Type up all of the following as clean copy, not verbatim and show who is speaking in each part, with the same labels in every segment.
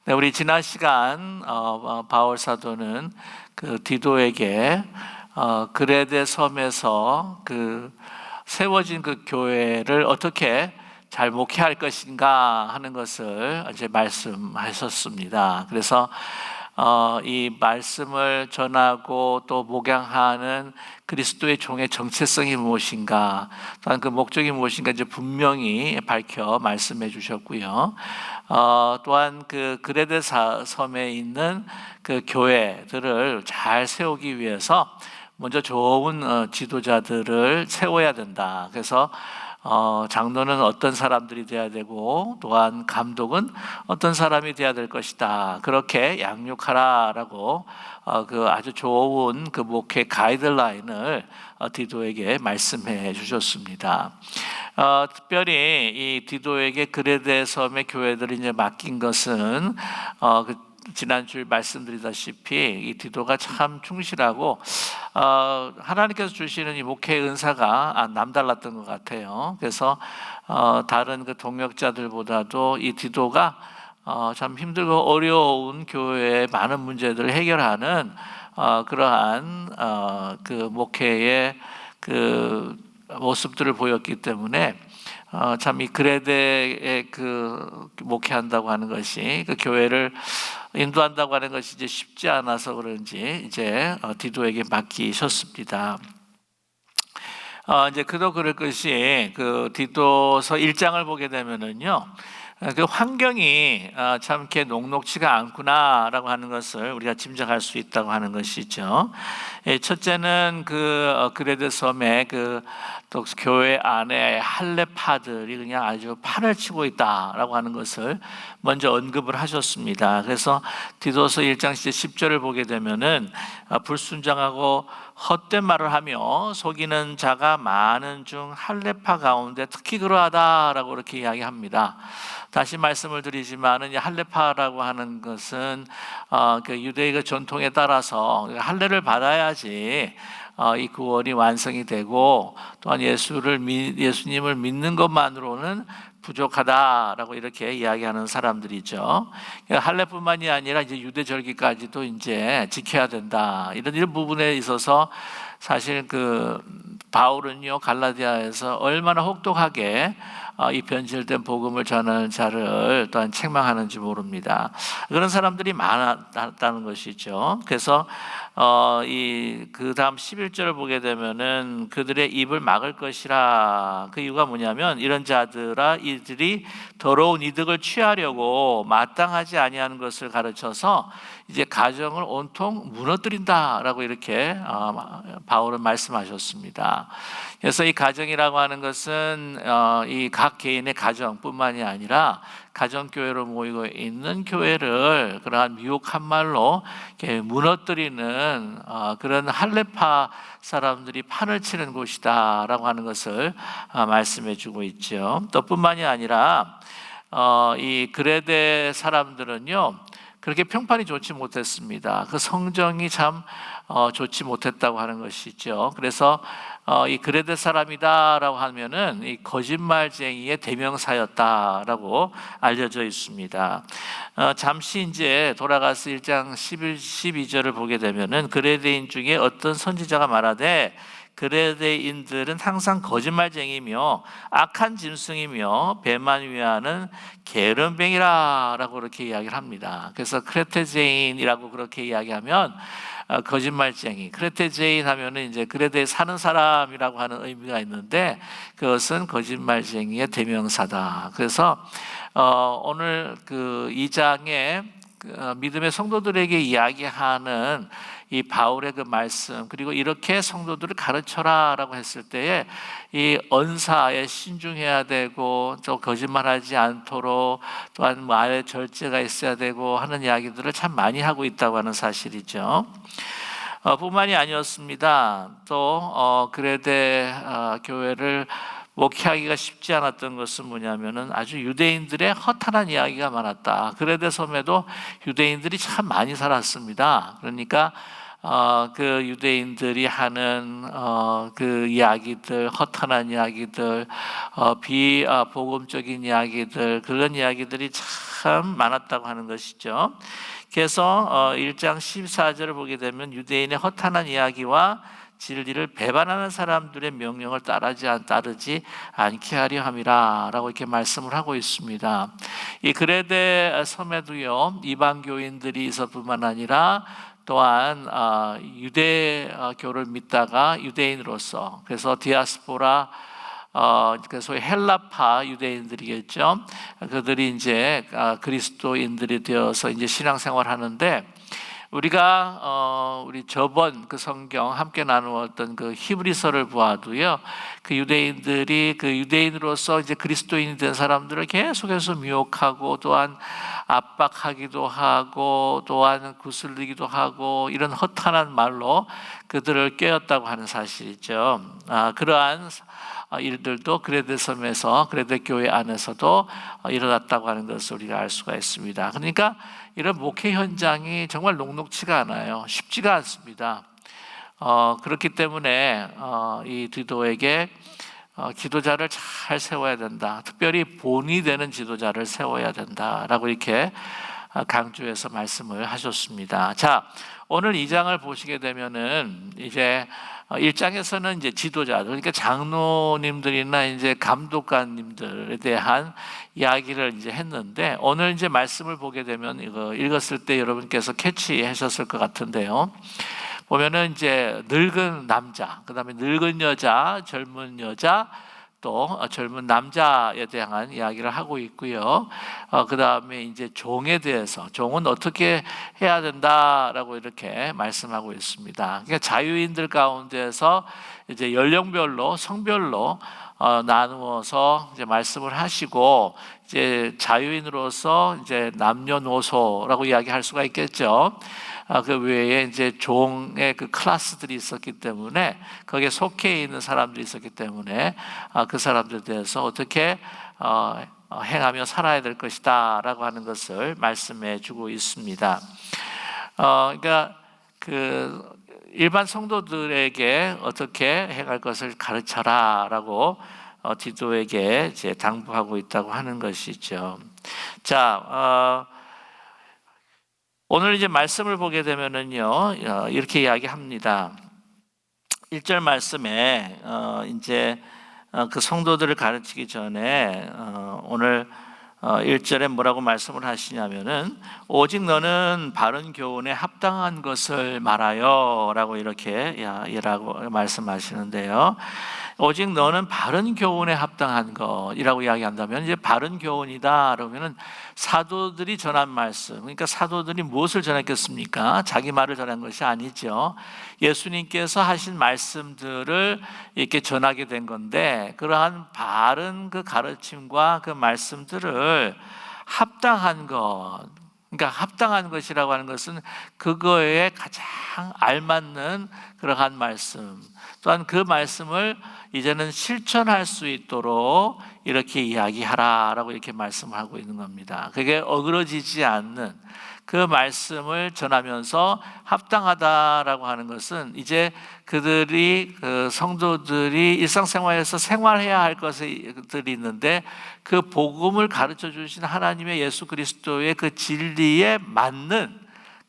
Speaker 1: 네, 우리 지난 시간 바울 사도는 그 디도에게 그레데 섬에서 그 세워진 그 교회를 어떻게 잘 목회할 것인가 하는 것을 이제 말씀하셨습니다. 그래서 이 말씀을 전하고 또 목양하는 그리스도의 종의 정체성이 무엇인가, 또한 그 목적이 무엇인가 이제 분명히 밝혀 말씀해 주셨고요. 또한 그 그레데 섬에 있는 그 교회들을 잘 세우기 위해서 먼저 좋은 지도자들을 세워야 된다. 그래서 장로는 어떤 사람들이 돼야 되고, 또한 감독은 어떤 사람이 돼야 될 것이다. 그렇게 양육하라라고 그 아주 좋은 그 목회 가이드라인을 디도에게 말씀해 주셨습니다. 특별히 이 디도에게 그레데 섬의 교회들이 이제 맡긴 것은 지난주에 말씀드리다시피 이 디도가 참 충실하고 하나님께서 주시는 이 목회 은사가 남달랐던 것 같아요. 그래서 다른 그 동역자들보다도 이 디도가 참 힘들고 어려운 교회의 많은 문제들을 해결하는 그러한 그 목회의 그 모습들을 보였기 때문에 참 이 그레데에 그 목회한다고 하는 것이, 그 교회를 인도한다고 하는 것이 이제 쉽지 않아서 그런지 이제 디도에게 맡기셨습니다. 이제 그도 그럴 것이, 그 디도서 1장을 보게 되면은요, 그 환경이 참 이렇게 녹록치가 않구나라고 하는 것을 우리가 짐작할 수 있다고 하는 것이죠. 첫째는 그 그레데 섬에 그 또 교회 안에 할례파들이 그냥 아주 판을 치고 있다라고 하는 것을 먼저 언급을 하셨습니다. 그래서 디도서 1장 10절을 보게 되면은 불순종하고 헛된 말을 하며 속이는 자가 많은 중 할례파 가운데 특히 그러하다라고 이렇게 이야기합니다. 다시 말씀을 드리지만은 이 할례파라고 하는 것은 그 유대의 전통에 따라서 할례를 받아야지 이 구원이 완성이 되고, 또한 예수님을 믿는 것만으로는 부족하다라고 이렇게 이야기하는 사람들이죠. 할례뿐만이 아니라 이제 유대 절기까지도 이제 지켜야 된다. 이런 부분에 있어서 사실 그 바울은요, 갈라디아에서 얼마나 혹독하게 이 변질된 복음을 전하는 자를 또한 책망하는지 모릅니다. 그런 사람들이 많았다는 것이죠. 그래서 그 다음 11절을 보게 되면은 그들의 입을 막을 것이라. 그 이유가 뭐냐면, 이런 자들아 이들이 더러운 이득을 취하려고 마땅하지 아니하는 것을 가르쳐서 이제 가정을 온통 무너뜨린다라고 이렇게 바울은 말씀하셨습니다. 그래서 이 가정이라고 하는 것은 이 각 개인의 가정뿐만이 아니라 가정교회로 모이고 있는 교회를 그러한 미혹한 말로 이렇게 무너뜨리는 그런 할례파 사람들이 판을 치는 곳이다라고 하는 것을 말씀해 주고 있죠. 또 뿐만이 아니라 이 그레데 사람들은요, 그렇게 평판이 좋지 못했습니다. 그 성정이 참 좋지 못했다고 하는 것이죠. 그래서 이 그레데 사람이다라고 하면은 이 거짓말쟁이의 대명사였다라고 알려져 있습니다. 잠시 이제 돌아가서 1장 11, 12절을 보게 되면은 그레데인 중에 어떤 선지자가 말하되 그레데인들은 항상 거짓말쟁이며 악한 짐승이며 배만 위하는 게으름뱅이라라고 그렇게 이야기를 합니다. 그래서 크레테제인이라고 그렇게 이야기하면 거짓말쟁이, 크레테제인 하면은 이제 그레데에 사는 사람이라고 하는 의미가 있는데, 그것은 거짓말쟁이의 대명사다. 그래서 오늘 그 2장에 믿음의 성도들에게 이야기하는 이 바울의 그 말씀, 그리고 이렇게 성도들을 가르쳐라라고 했을 때에 이 언사에 신중해야 되고, 또 거짓말하지 않도록, 또한 말에 절제가 있어야 되고 하는 이야기들을 참 많이 하고 있다고 하는 사실이죠. 뿐만이 아니었습니다. 또 그레데 교회를 목회하기가 쉽지 않았던 것은 뭐냐면은 아주 유대인들의 허탄한 이야기가 많았다. 그레데 섬에도 유대인들이 참 많이 살았습니다. 그러니까 그 유대인들이 하는 그 이야기들, 허탄한 이야기들, 비복음적인 이야기들, 그런 이야기들이 참 참 많았다고 하는 것이죠. 그래서 1장 14절을 보게 되면 유대인의 허탄한 이야기와 진리를 배반하는 사람들의 명령을 따르지 않게 하려 함이라 라고 이렇게 말씀을 하고 있습니다. 이 그레데 섬에도요, 이방 교인들이 있을 뿐만 아니라 또한 유대교를 믿다가 유대인으로서, 그래서 디아스포라, 그 소위 헬라파 유대인들이겠죠. 그들이 이제 그리스도인들이 되어서 이제 신앙생활 하는데, 우리 저번 그 성경 함께 나누었던 그 히브리서를 보아도요, 그 유대인들이 그 유대인으로서 이제 그리스도인이 된 사람들을 계속해서 미혹하고 또한 압박하기도 하고 또한 구슬리기도 하고 이런 허탄한 말로 그들을 꾀었다고 하는 사실이죠. 그러한 일들도 그레데 섬에서, 그레데 교회 안에서도 일어났다고 하는 것을 우리가 알 수가 있습니다. 그러니까 이런 목회 현장이 정말 녹록치가 않아요. 쉽지가 않습니다. 그렇기 때문에 이 디도에게 지도자를 잘 세워야 된다. 특별히 본이 되는 지도자를 세워야 된다라고 이렇게 강조해서 말씀을 하셨습니다. 자, 오늘 2장을 보시게 되면은 이제 1장에서는 이제 지도자들, 그러니까 장로님들이나 이제 감독관님들에 대한 이야기를 이제 했는데, 오늘 이제 말씀을 보게 되면 이거 읽었을 때 여러분께서 캐치하셨을 것 같은데요. 보면은 이제 늙은 남자, 그다음에 늙은 여자, 젊은 여자, 또 젊은 남자에 대한 이야기를 하고 있고요. 그다음에 이제 종에 대해서, 종은 어떻게 해야 된다라고 이렇게 말씀하고 있습니다. 그러니까 자유인들 가운데서 이제 연령별로, 성별로 나누어서 이제 말씀을 하시고, 이제 자유인으로서 이제 남녀노소라고 이야기할 수가 있겠죠. 그 외에 이제 종의 그 클래스들이 있었기 때문에, 거기에 속해 있는 사람들이 있었기 때문에 그 사람들에 대해서 어떻게 행하며 살아야 될 것이다라고 하는 것을 말씀해 주고 있습니다. 그러니까 그 일반 성도들에게 어떻게 행할 것을 가르쳐라라고 디도에게 이제 당부하고 있다고 하는 것이죠. 자, 오늘 이제 말씀을 보게 되면은요, 이렇게 이야기합니다. 1절 말씀에 이제 그 성도들을 가르치기 전에 오늘 1절에 뭐라고 말씀을 하시냐면은, 오직 너는 바른 교훈에 합당한 것을 말하여 라고 이렇게 말씀하시는데요. 오직 너는 바른 교훈에 합당한 것이라고 이야기한다면, 이제 바른 교훈이다 그러면은 사도들이 전한 말씀, 그러니까 사도들이 무엇을 전했겠습니까? 자기 말을 전한 것이 아니죠. 예수님께서 하신 말씀들을 이렇게 전하게 된 건데, 그러한 바른 그 가르침과 그 말씀들을 합당한 것, 그러니까 합당한 것이라고 하는 것은 그거에 가장 알맞는 그러한 말씀, 또한 그 말씀을 이제는 실천할 수 있도록 이렇게 이야기하라라고 이렇게 말씀을 하고 있는 겁니다. 그게 어그러지지 않는 그 말씀을 전하면서 합당하다라고 하는 것은, 이제 그들이, 그 성도들이 일상생활에서 생활해야 할 것들이 있는데, 그 복음을 가르쳐 주신 하나님의 예수 그리스도의 그 진리에 맞는,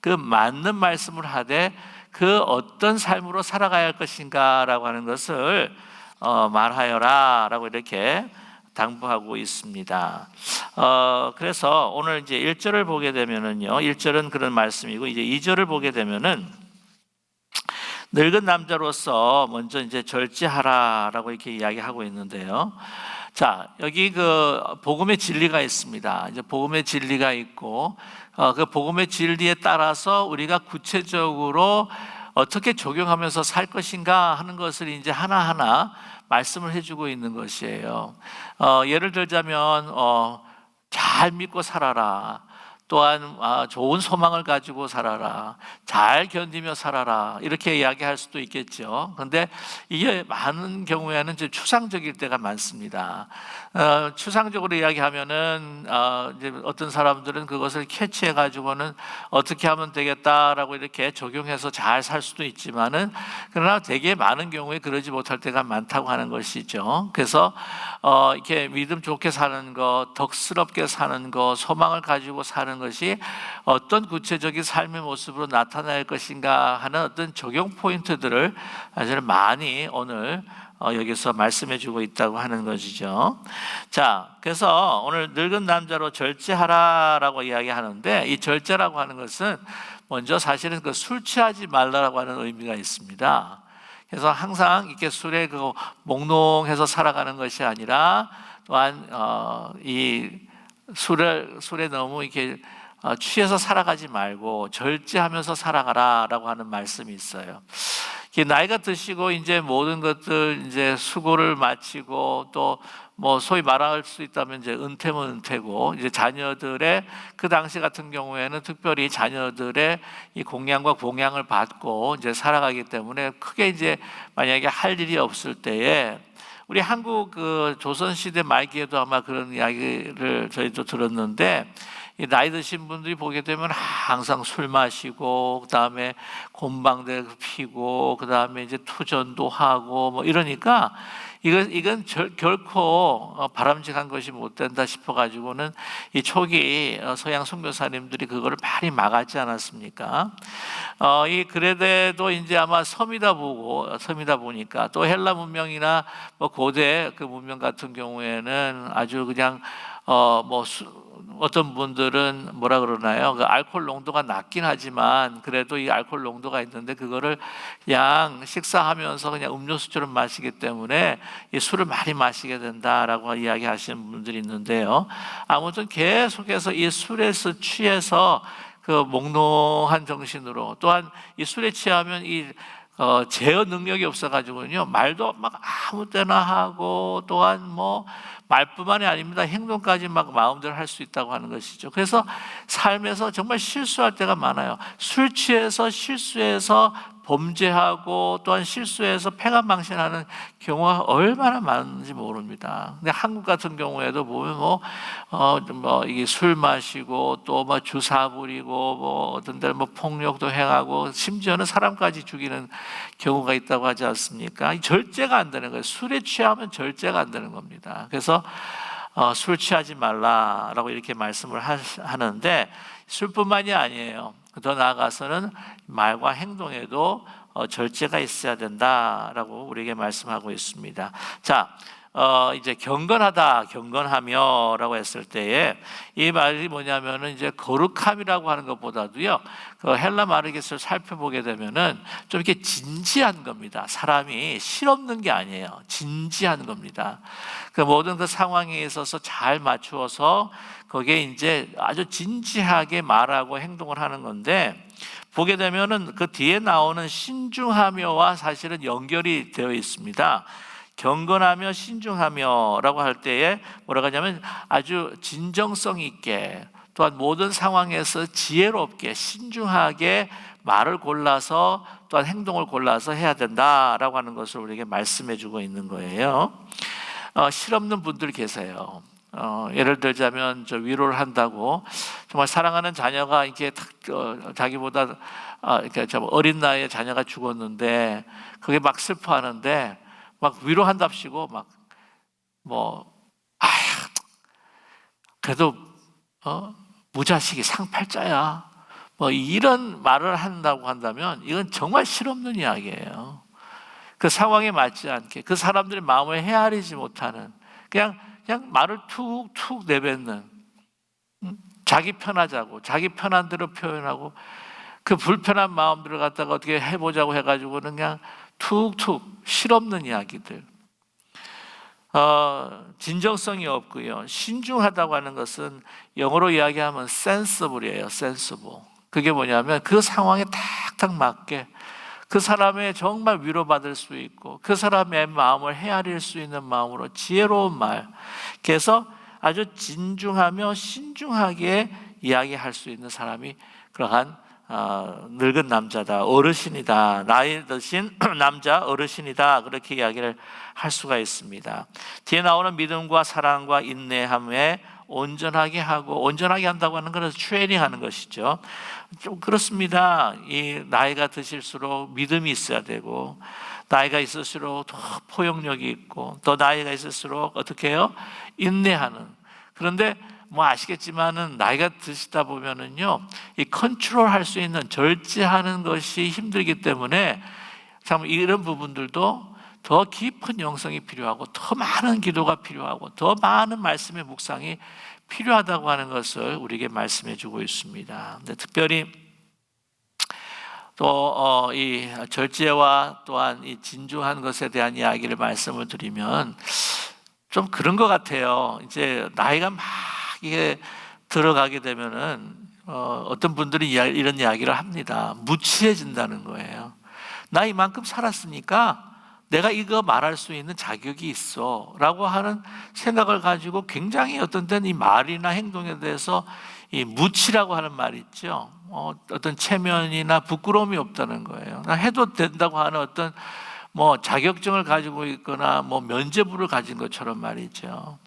Speaker 1: 그 맞는 말씀을 하되 그 어떤 삶으로 살아가야 할 것인가라고 하는 것을 말하여라 라고 이렇게 당부하고 있습니다. 그래서 오늘 이제 1절을 보게 되면은요, 1절은 그런 말씀이고, 이제 2절을 보게 되면은 늙은 남자로서 먼저 이제 절제하라라고 이렇게 이야기하고 있는데요. 자, 여기 그 복음의 진리가 있습니다. 이제 복음의 진리가 있고, 그 복음의 진리에 따라서 우리가 구체적으로 어떻게 적용하면서 살 것인가 하는 것을 이제 하나하나 말씀을 해주고 있는 것이에요. 예를 들자면 잘 믿고 살아라, 또한 좋은 소망을 가지고 살아라, 잘 견디며 살아라, 이렇게 이야기할 수도 있겠죠. 그런데 이게 많은 경우에는 이제 추상적일 때가 많습니다. 추상적으로 이야기하면은 이제 어떤 사람들은 그것을 캐치해 가지고는 어떻게 하면 되겠다라고 이렇게 적용해서 잘 살 수도 있지만은, 그러나 되게 많은 경우에 그러지 못할 때가 많다고 하는 것이죠. 그래서 이렇게 믿음 좋게 사는 것, 덕스럽게 사는 것, 소망을 가지고 사는 것이 어떤 구체적인 삶의 모습으로 나타날 것인가 하는 어떤 적용 포인트들을 사실 많이 오늘 여기서 말씀해 주고 있다고 하는 것이죠. 자, 그래서 오늘 늙은 남자로 절제하라라고 이야기하는데, 이 절제라고 하는 것은 먼저 사실은 그 술 취하지 말라라고 하는 의미가 있습니다. 그래서 항상 이렇게 술에 그 몽롱해서 살아가는 것이 아니라, 또한 이 술에 너무 이렇게 취해서 살아가지 말고 절제하면서 살아가라라고 하는 말씀이 있어요. 나이가 드시고 이제 모든 것들 이제 수고를 마치고, 또 뭐 소위 말할 수 있다면 이제 은퇴면 은퇴고, 이제 자녀들의 그 당시 같은 경우에는 특별히 자녀들의 이 공양과 봉양을 받고 이제 살아가기 때문에 크게 이제 만약에 할 일이 없을 때에, 우리 한국 그 조선시대 말기에도 아마 그런 이야기를 저희도 들었는데, 이 나이 드신 분들이 보게 되면 항상 술 마시고, 그 다음에 곰방대 피고, 그 다음에 이제 투전도 하고 뭐 이러니까 이건 결코 바람직한 것이 못 된다 싶어 가지고는 이 초기 서양 선교사님들이 그거를 많이 막았지 않았습니까? 이 그레데도 이제 아마 섬이다 보니까, 또 헬라 문명이나 뭐 고대 그 문명 같은 경우에는 아주 그냥 어떤 분들은 뭐라 그러나요? 그 알코올 농도가 낮긴 하지만 그래도 이 알코올 농도가 있는데, 그거를 그냥 식사하면서 그냥 음료수처럼 마시기 때문에 이 술을 많이 마시게 된다라고 이야기하시는 분들이 있는데요. 아무튼 계속해서 이 술에서 취해서 그 몽롱한 정신으로, 또한 이 술에 취하면 이 제어 능력이 없어가지고요, 말도 막 아무 때나 하고, 또한 뭐 말뿐만이 아닙니다, 행동까지 막 마음대로 할 수 있다고 하는 것이죠. 그래서 삶에서 정말 실수할 때가 많아요. 술 취해서 실수해서 범죄하고, 또한 실수해서 패가망신하는 경우가 얼마나 많은지 모릅니다. 근데 한국 같은 경우에도 보면 이게 술 마시고, 또 뭐 주사 부리고, 뭐 어떤 데는 뭐 폭력도 행하고, 심지어는 사람까지 죽이는 경우가 있다고 하지 않습니까? 절제가 안 되는 거예요. 술에 취하면 절제가 안 되는 겁니다. 그래서 술 취하지 말라라고 이렇게 말씀을 하는데, 술뿐만이 아니에요. 더 나아가서는 말과 행동에도 절제가 있어야 된다라고 우리에게 말씀하고 있습니다. 자, 이제 경건하며라고 했을 때에 이 말이 뭐냐면은, 이제 거룩함이라고 하는 것보다도요, 그 헬라 마르게스를 살펴보게 되면은 좀 이렇게 진지한 겁니다. 사람이 실없는 게 아니에요. 진지한 겁니다. 그 모든 그 상황에 있어서 잘 맞추어서 거기에 이제 아주 진지하게 말하고 행동을 하는 건데, 보게 되면은 그 뒤에 나오는 신중하며와 사실은 연결이 되어 있습니다. 경건하며 신중하며라고 할 때에 뭐라고 하냐면, 아주 진정성 있게, 또한 모든 상황에서 지혜롭게 신중하게 말을 골라서, 또한 행동을 골라서 해야 된다라고 하는 것을 우리에게 말씀해 주고 있는 거예요. 실없는 분들 계세요. 예를 들자면, 저 위로를 한다고 정말 사랑하는 자녀가 이렇게 자기보다 이렇게 좀 어린 나이에 자녀가 죽었는데, 그게 막 슬퍼하는데 막 위로한답시고 막 그래도 무자식이 상팔자야, 뭐 이런 말을 한다고 한다면, 이건 정말 실없는 이야기예요. 그 상황에 맞지 않게, 그 사람들의 마음을 헤아리지 못하는, 그냥 말을 툭툭 내뱉는, 자기 편하자고, 자기 편한 대로 표현하고, 그 불편한 마음들을 갖다가 어떻게 해보자고 해가지고는 그냥 툭툭 실없는 이야기들. 진정성이 없고요. 신중하다고 하는 것은 영어로 이야기하면 sensible이에요. sensible. 그게 뭐냐면 그 상황에 탁탁 맞게, 그 사람의 정말 위로받을 수 있고, 그 사람의 마음을 헤아릴 수 있는 마음으로 지혜로운 말. 그래서 아주 진중하며 신중하게 이야기할 수 있는 사람이 그러한 늙은 남자다, 어르신이다, 나이 드신 남자 어르신이다, 그렇게 이야기를 할 수가 있습니다. 뒤에 나오는 믿음과 사랑과 인내함에 온전하게 하고, 온전하게 한다고 하는 것은 트레이닝하는 것이죠. 좀 그렇습니다. 이 나이가 드실수록 믿음이 있어야 되고, 나이가 있을수록 더 포용력이 있고, 더 나이가 있을수록 어떻게 해요? 인내하는. 그런데 뭐 아시겠지만은 나이가 드시다 보면은요, 이 컨트롤할 수 있는, 절제하는 것이 힘들기 때문에 참 이런 부분들도 더 깊은 영성이 필요하고, 더 많은 기도가 필요하고, 더 많은 말씀의 묵상이 필요하다고 하는 것을 우리에게 말씀해 주고 있습니다. 근데 특별히 또 이 절제와 또한 이 진중한 것에 대한 이야기를 말씀을 드리면 좀 그런 것 같아요. 이제 나이가 막 이게 들어가게 되면은 어떤 분들이 이런 이야기를 합니다. 무치해진다는 거예요. 나 이만큼 살았으니까 내가 이거 말할 수 있는 자격이 있어 라고 하는 생각을 가지고 굉장히 어떤 때는 이 말이나 행동에 대해서 이 무치라고 하는 말이 있죠. 어떤 체면이나 부끄러움이 없다는 거예요. 나 해도 된다고 하는 어떤 뭐 자격증을 가지고 있거나 뭐 면죄부를 가진 것처럼 말이죠.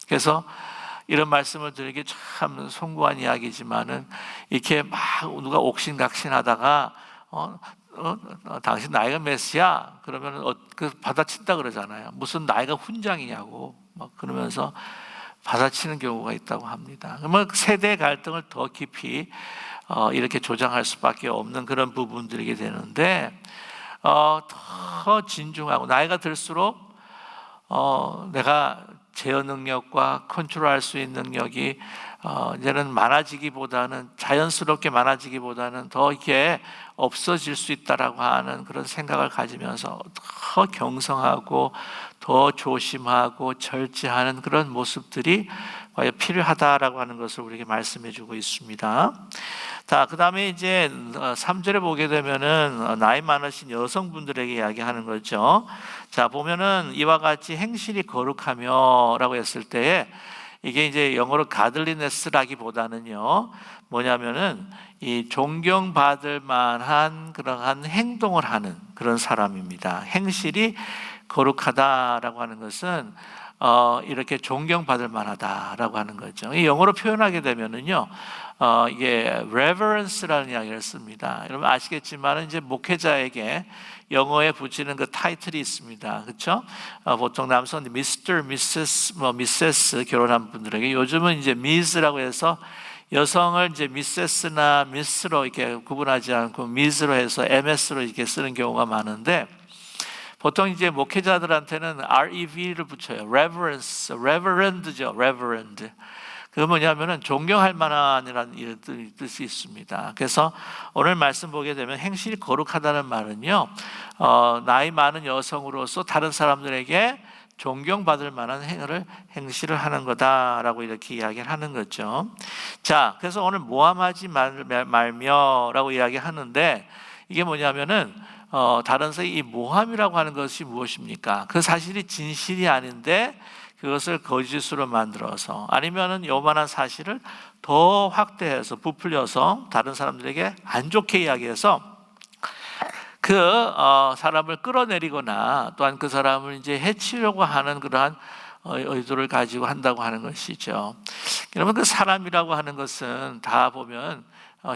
Speaker 1: 그래서 이런 말씀을 드리기 참 송구한 이야기지만은 이렇게 막 누가 옥신각신하다가 당신 나이가 몇이야? 그러면 받아친다 그러잖아요. 무슨 나이가 훈장이냐고 막 그러면서 받아치는 경우가 있다고 합니다. 그러면 세대 갈등을 더 깊이 이렇게 조장할 수밖에 없는 그런 부분들이 되는데, 더 진중하고 나이가 들수록 내가 제어 능력과 컨트롤할 수 있는 능력이 이제는 많아지기보다는, 자연스럽게 많아지기보다는 더 이렇게 없어질 수 있다라고 하는 그런 생각을 가지면서 더 경성하고 더 조심하고 절제하는 그런 모습들이 과연 필요하다라고 하는 것을 우리에게 말씀해 주고 있습니다. 자, 그 다음에 이제 3절에 보게 되면은 나이 많으신 여성분들에게 이야기하는 거죠. 자, 보면은 이와 같이 행실이 거룩하며 라고 했을 때에 이게 이제 영어로 godliness라기보다는요, 뭐냐면은 이 존경받을 만한 그러한 행동을 하는 그런 사람입니다. 행실이 거룩하다라고 하는 것은 이렇게 존경받을 만하다라고 하는 거죠. 이 영어로 표현하게 되면은요, 이게 reverence라는 이야기를 씁니다. 여러분 아시겠지만 이제 목회자에게 영어에 붙이는 그 타이틀이 있습니다. 그렇죠? 보통 남성 미스터, 미세스, 미세스 결혼한 분들에게, 요즘은 이제 미즈라고 해서 여성을 이제 미세스나 미스로 이렇게 구분하지 않고 미즈로 해서 MS로 이렇게 쓰는 경우가 많은데, 보통 이제 목회자들한테는 REV를 붙여요. Reverence, Reverend죠, Reverend. 그게 뭐냐면은 존경할 만한이라는 뜻이 있습니다. 그래서 오늘 말씀 보게 되면 행실이 거룩하다는 말은요, 나이 많은 여성으로서 다른 사람들에게 존경받을 만한 행실을 하는 거다라고 이렇게 이야기를 하는 거죠. 자, 그래서 오늘 모함하지 말며라고 이야기하는데, 이게 뭐냐면은 다른 이 모함이라고 하는 것이 무엇입니까? 그 사실이 진실이 아닌데 그것을 거짓으로 만들어서, 아니면은 요만한 사실을 더 확대해서 부풀려서 다른 사람들에게 안 좋게 이야기해서 그 사람을 끌어내리거나 또한 그 사람을 이제 해치려고 하는 그러한 의도를 가지고 한다고 하는 것이죠. 여러분, 그 사람이라고 하는 것은 다 보면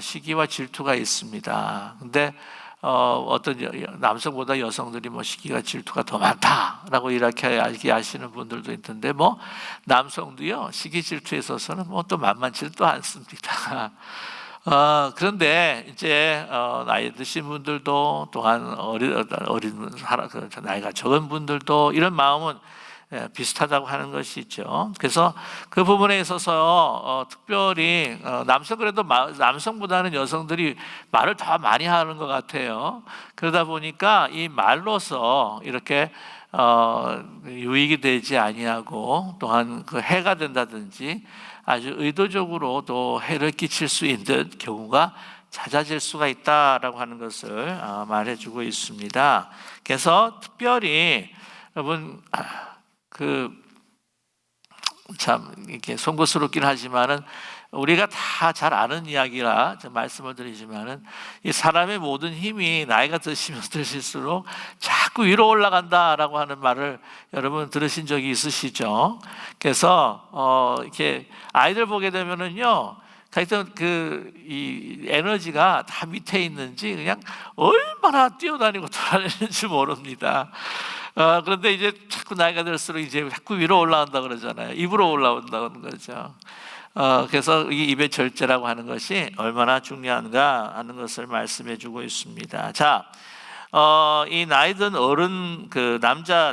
Speaker 1: 시기와 질투가 있습니다. 근데 어떤 남성보다 여성들이 뭐 시기가 질투가 더 많다라고 이렇게 하시는 분들도 있던데, 뭐 남성도요 시기 질투에 있어서는 뭐 또 만만치도 않습니다. 그런데 이제 나이 드신 분들도 또한 어린 나이가 적은 분들도 이런 마음은 비슷하다고 하는 것이죠. 그래서 그 부분에 있어서 특별히 그래도 남성보다는 여성들이 말을 더 많이 하는 것 같아요. 그러다 보니까 이 말로서 이렇게 유익이 되지 아니하고 또한 그 해가 된다든지 아주 의도적으로 또 해를 끼칠 수 있는 경우가 잦아질 수가 있다라고 하는 것을 말해주고 있습니다. 그래서 특별히 여러분, 참 이렇게 송구스럽긴 하지만은 우리가 다 잘 아는 이야기라 말씀을 드리지만은 이 사람의 모든 힘이 나이가 드시면 드실수록 자꾸 위로 올라간다라고 하는 말을 여러분 들으신 적이 있으시죠? 그래서 이렇게 아이들 보게 되면은요, 하여튼 이 에너지가 다 밑에 있는지 그냥 얼마나 뛰어다니고 돌아다니는지 모릅니다. 그런데 이제 자꾸 나이가 들수록 이제 자꾸 위로 올라온다 그러잖아요. 입으로 올라온다는 거죠. 그래서 이 입의 절제라고 하는 것이 얼마나 중요한가 하는 것을 말씀해 주고 있습니다. 자, 이 나이든 어른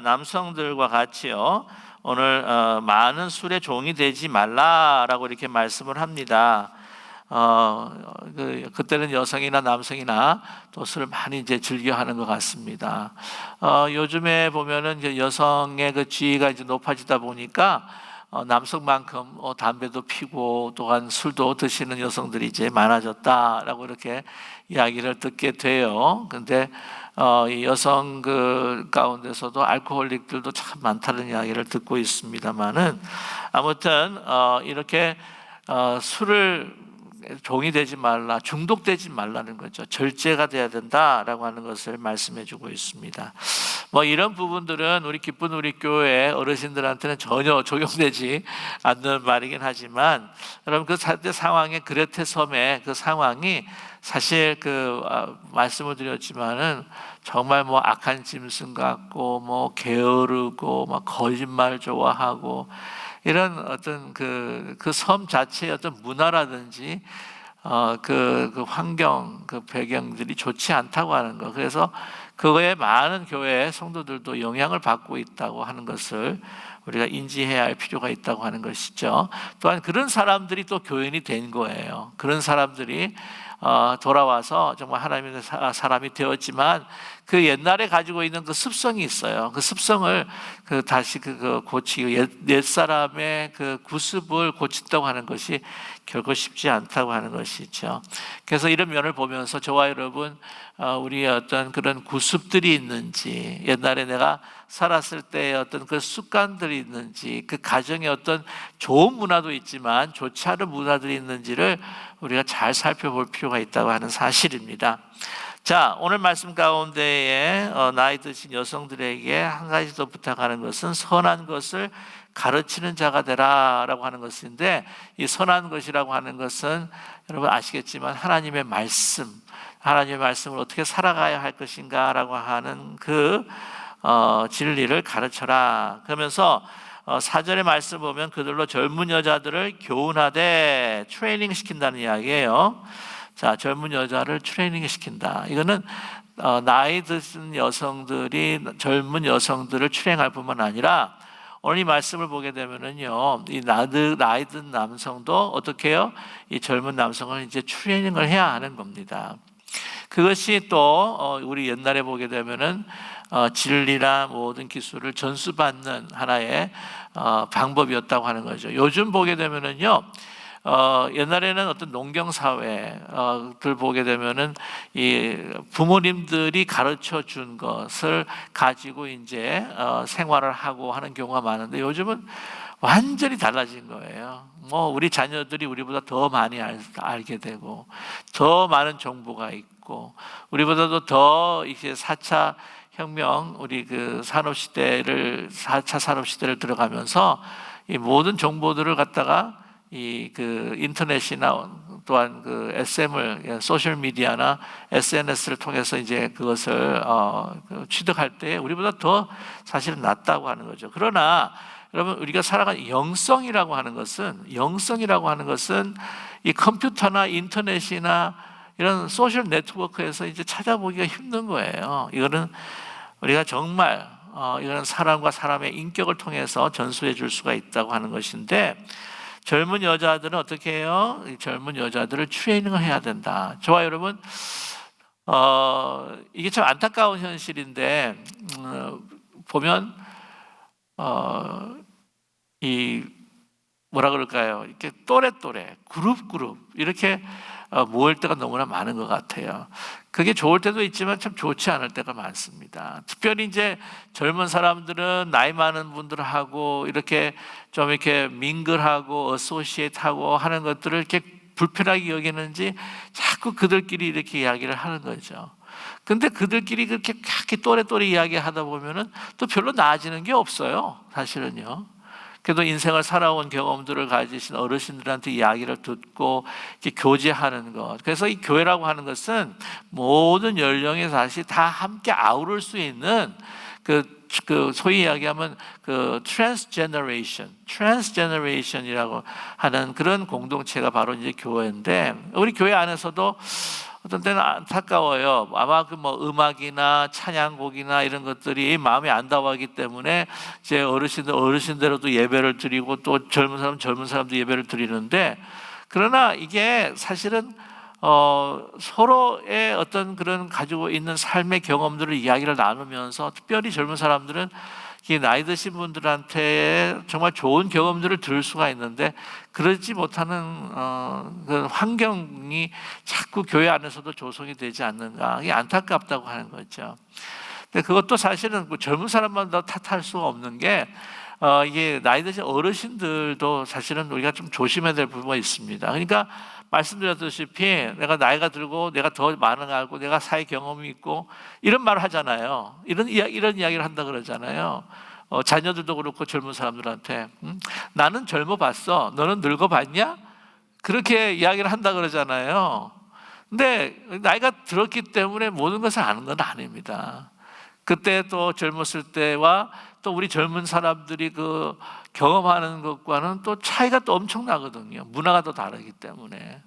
Speaker 1: 남성들과 같이요, 오늘 많은 술의 종이 되지 말라라고 이렇게 말씀을 합니다. 그때는 여성이나 남성이나 또 술을 많이 이제 즐겨하는 것 같습니다. 요즘에 보면은 이제 여성의 그 지위가 이제 높아지다 보니까 남성만큼 담배도 피고 또한 술도 드시는 여성들이 이제 많아졌다라고 이렇게 이야기를 듣게 돼요. 근데 이 여성 가운데서도 알코올릭들도 참 많다는 이야기를 듣고 있습니다만은, 아무튼 이렇게 술을 종이 되지 말라, 중독되지 말라는 거죠. 절제가 돼야 된다라고 하는 것을 말씀해 주고 있습니다. 뭐 이런 부분들은 우리 기쁜 우리 교회 어르신들한테는 전혀 적용되지 않는 말이긴 하지만, 여러분 그 상황의 그레테 섬의 그 상황이 사실 말씀을 드렸지만은 정말 뭐 악한 짐승 같고 뭐 게으르고 막 거짓말 좋아하고 이런 어떤 그 섬 자체의 어떤 문화라든지 그 환경, 그 배경들이 좋지 않다고 하는 거. 그래서 그거에 많은 교회 성도들도 영향을 받고 있다고 하는 것을 우리가 인지해야 할 필요가 있다고 하는 것이죠. 또한 그런 사람들이 또 교인이 된 거예요. 그런 사람들이 돌아와서 정말 하나님의 사람이 되었지만 그 옛날에 가지고 있는 그 습성이 있어요. 그 습성을 다시 고치고 옛 사람의 그 구습을 고친다고 하는 것이 결코 쉽지 않다고 하는 것이죠. 그래서 이런 면을 보면서 저와 여러분, 우리의 어떤 그런 구습들이 있는지, 옛날에 내가 살았을 때의 어떤 그 습관들이 있는지, 그 가정에 어떤 좋은 문화도 있지만 좋지 않은 문화들이 있는지를 우리가 잘 살펴볼 필요가 있다고 하는 사실입니다. 자, 오늘 말씀 가운데에 나이 드신 여성들에게 한 가지 더 부탁하는 것은 선한 것을 가르치는 자가 되라라고 하는 것인데, 이 선한 것이라고 하는 것은 여러분 아시겠지만 하나님의 말씀을 어떻게 살아가야 할 것인가라고 하는 진리를 가르쳐라. 그러면서 4절의 말씀 보면 그들로 젊은 여자들을 교훈하되 트레이닝 시킨다는 이야기예요. 자, 젊은 여자를 트레이닝 시킨다. 이거는 나이 드신 여성들이 젊은 여성들을 트레이닝할 뿐만 아니라, 오늘 이 말씀을 보게 되면은요, 이 나이 든 남성도 어떻게 해요? 이 젊은 남성을 이제 트레이닝을 해야 하는 겁니다. 그것이 또 우리 옛날에 보게 되면은 진리나 모든 기술을 전수받는 하나의 방법이었다고 하는 거죠. 요즘 보게 되면은요, 옛날에는 어떤 농경 사회들 보게 되면은 이 부모님들이 가르쳐 준 것을 가지고 이제 생활을 하고 하는 경우가 많은데, 요즘은 완전히 달라진 거예요. 뭐 우리 자녀들이 우리보다 더 많이 알게 되고 더 많은 정보가 있고, 우리보다도 더 이제 4차 혁명, 우리 4차 산업 시대를 들어가면서 이 모든 정보들을 갖다가 인터넷이나 또한 소셜 미디어나 SNS를 통해서 이제 그것을 취득할 때 우리보다 더 사실은 낫다고 하는 거죠. 그러나 여러분, 우리가 살아가는 영성이라고 하는 것은 이 컴퓨터나 인터넷이나 이런 소셜 네트워크에서 이제 찾아보기가 힘든 거예요. 이거는 우리가 정말 이거는 사람과 사람의 인격을 통해서 전수해 줄 수가 있다고 하는 것인데, 젊은 여자들은 어떻게 해요? 젊은 여자들을 트레이닝을 해야 된다. 저와 여러분, 이게 참 안타까운 현실인데, 보면 이 뭐라 그럴까요? 이렇게 또래 그룹 이렇게 모일 때가 너무나 많은 것 같아요. 그게 좋을 때도 있지만 참 좋지 않을 때가 많습니다. 특별히 이제 젊은 사람들은 나이 많은 분들하고 이렇게 좀 이렇게 민글하고 어소시에이트하고 하는 것들을 이렇게 불편하게 여기는지 자꾸 그들끼리 이렇게 이야기를 하는 거죠. 근데 그들끼리 그렇게 또래 이야기 하다 보면은 또 별로 나아지는 게 없어요, 사실은요. 그래도 인생을 살아온 경험들을 가지신 어르신들한테 이야기를 듣고 이렇게 교제하는 것. 그래서 이 교회라고 하는 것은 모든 연령의 사실 다 함께 아우를 수 있는 그 소위 이야기하면 그 트랜스제너레이션이라고 하는 그런 공동체가 바로 이제 교회인데, 우리 교회 안에서도 어떤 때는 안타까워요. 아마 그 뭐 음악이나 찬양곡이나 이런 것들이 마음에 안 닿아하기 때문에 이제 어르신대로도 예배를 드리고 또 젊은 사람도 예배를 드리는데, 그러나 이게 사실은 서로의 어떤 그런 가지고 있는 삶의 경험들을 이야기를 나누면서, 특별히 젊은 사람들은 이 나이 드신 분들한테 정말 좋은 경험들을 들을 수가 있는데, 그러지 못하는 그 환경이 자꾸 교회 안에서도 조성이 되지 않는가, 이게 안타깝다고 하는 거죠. 근데 그것도 사실은 젊은 사람만 더 탓할 수가 없는 게, 이게 나이 드신 어르신들도 사실은 우리가 좀 조심해야 될 부분이 있습니다. 그러니까 말씀드렸다시피 내가 나이가 들고 내가 더 많은 거 알고 내가 사회 경험이 있고 이런 말을 하잖아요. 이런 이야기를 한다 그러잖아요. 자녀들도 그렇고 젊은 사람들한테 나는 젊어 봤어, 너는 늙어 봤냐? 그렇게 이야기를 한다 그러잖아요. 근데 나이가 들었기 때문에 모든 것을 아는 건 아닙니다. 그때 또 젊었을 때와 또 우리 젊은 사람들이 그 경험하는 것과는 또 차이가 또 엄청나거든요. 문화가 또 다르기 때문에.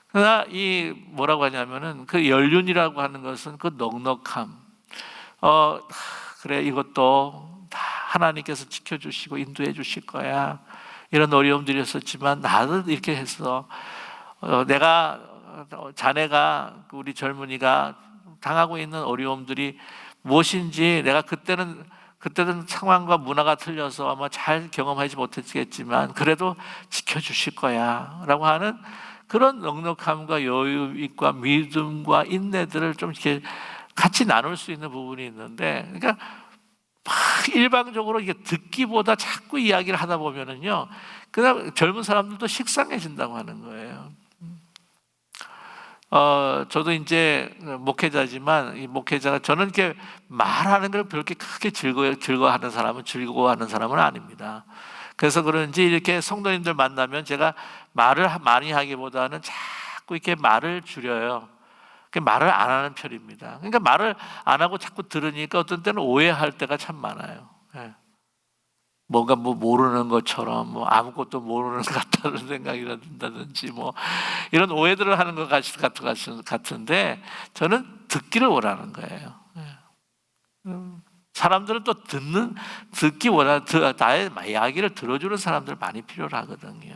Speaker 1: 그러나 이 뭐라고 하냐면은 그 연륜이라고 하는 것은 그 넉넉함. 그래, 이것도 다 하나님께서 지켜주시고 인도해 주실 거야. 이런 어려움들이 있었지만 나도 이렇게 했어. 내가 자네가 우리 젊은이가 당하고 있는 어려움들이 무엇인지 내가 그때는 상황과 문화가 틀려서 아마 잘 경험하지 못했겠지만 그래도 지켜주실 거야 라고 하는 그런 넉넉함과 여유있과 믿음과 인내들을 좀 이렇게 같이 나눌 수 있는 부분이 있는데, 그러니까 막 일방적으로 이게 듣기보다 자꾸 이야기를 하다 보면은요, 그다음 젊은 사람들도 식상해진다고 하는 거예요. 저도 이제 목회자지만 이 목회자가 저는 이렇게 말하는 걸 그렇게 크게 즐거워하는 사람은 아닙니다. 그래서 그런지 이렇게 성도님들 만나면 제가 말을 많이 하기보다는 자꾸 이렇게 말을 줄여요. 말을 안 하는 편입니다. 그러니까 말을 안 하고 자꾸 들으니까 어떤 때는 오해할 때가 참 많아요. 예. 뭔가 뭐 모르는 것처럼 뭐 아무것도 모르는 것 같다는 생각이 든다든지 뭐 이런 오해들을 하는 것 같은데, 저는 듣기를 원하는 거예요. 사람들은 또 듣기 원하는, 나의 이야기를 들어주는 사람들 많이 필요로 하거든요.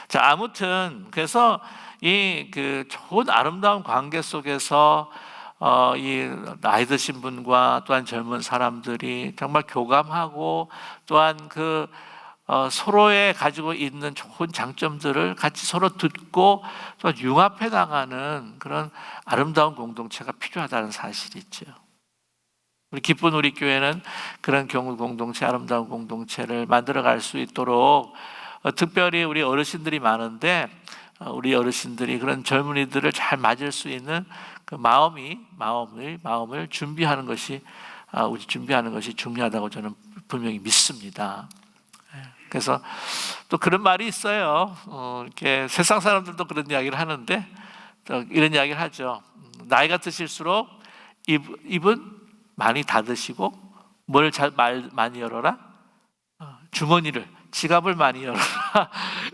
Speaker 1: 자, 아무튼 그래서 이 그 좋은 아름다운 관계 속에서 이 나이 드신 분과 또한 젊은 사람들이 정말 교감하고 또한 서로의 가지고 있는 좋은 장점들을 같이 서로 듣고 또 융합해 나가는 그런 아름다운 공동체가 필요하다는 사실이죠. 우리 기쁜 우리 교회는 그런 공동체, 아름다운 공동체를 만들어갈 수 있도록 특별히 우리 어르신들이 많은데, 우리 어르신들이 그런 젊은이들을 잘 맞을 수 있는 그 마음을 준비하는 것이 중요하다고 저는 분명히 믿습니다. 그래서 또 그런 말이 있어요. 이렇게 세상 사람들도 그런 이야기를 하는데 이런 이야기를 하죠. 나이가 드실수록 입은 많이 닫으시고 말 많이 열어라. 지갑을 많이 열어라.